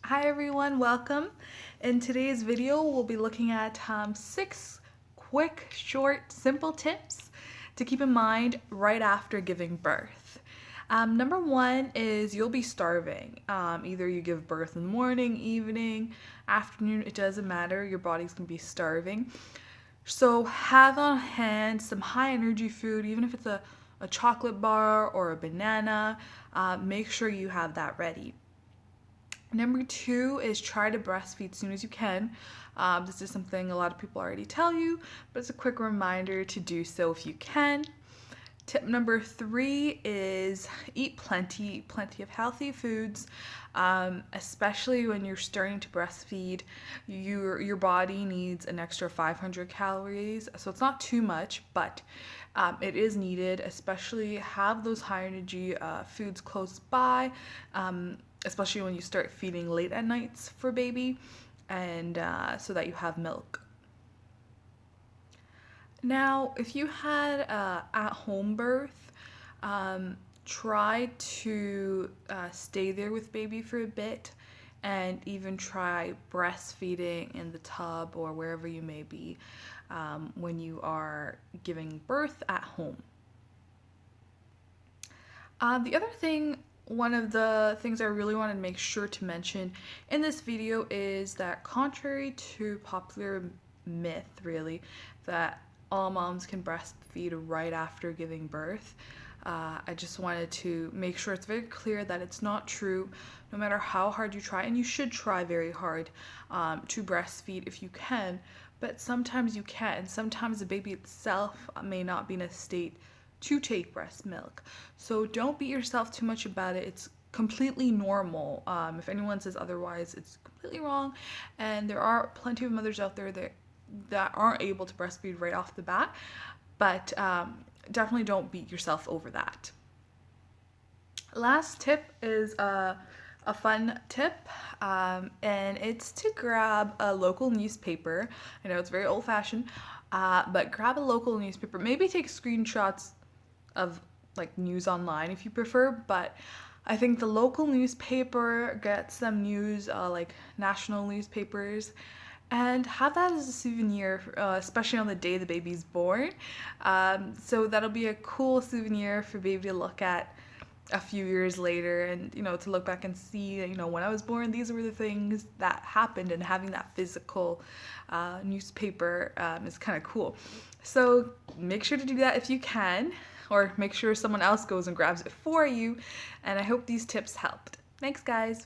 Hi everyone, welcome. In today's video, we'll be looking at 6 quick, short, simple tips to keep in mind right after giving birth. Number one is you'll be starving. Either you give birth in the morning, evening, afternoon, it doesn't matter. Your body's gonna be starving. So have on hand some high energy food, even if it's a chocolate bar or a banana. Make sure you have that ready. Number two is try to breastfeed as soon as you can. This is something a lot of people already tell you, but it's a quick reminder to do so if you can. Tip number three is eat plenty of healthy foods, especially when you're starting to breastfeed. Your body needs an extra 500 calories, so it's not too much, but it is needed. Especially have those high energy foods close by, especially when you start feeding late at nights for baby, and so that you have milk. Now, if you had at-home birth, try to stay there with baby for a bit, and even try breastfeeding in the tub or wherever you may be when you are giving birth at home. One of the things I really wanted to make sure to mention in this video is that contrary to popular myth, really, that all moms can breastfeed right after giving birth, I just wanted to make sure it's very clear that it's not true. No matter how hard you try, and you should try very hard to breastfeed if you can, but sometimes you can't. Sometimes the baby itself may not be in a state to take breast milk. So don't beat yourself too much about it. It's completely normal. If anyone says otherwise, it's completely wrong. And there are plenty of mothers out there that aren't able to breastfeed right off the bat, but definitely don't beat yourself over that. Last tip is a fun tip, and it's to grab a local newspaper. I know it's very old-fashioned, but grab a local newspaper. Maybe take screenshots of like news online if you prefer, but I think the local newspaper gets some news, like national newspapers, and have that as a souvenir, especially on the day the baby's born. So that'll be a cool souvenir for baby to look at a few years later, and to look back and see, when I was born, these were the things that happened, and having that physical newspaper is kind of cool. So make sure to do that if you can, or make sure someone else goes and grabs it for you, and I hope these tips helped. Thanks, guys.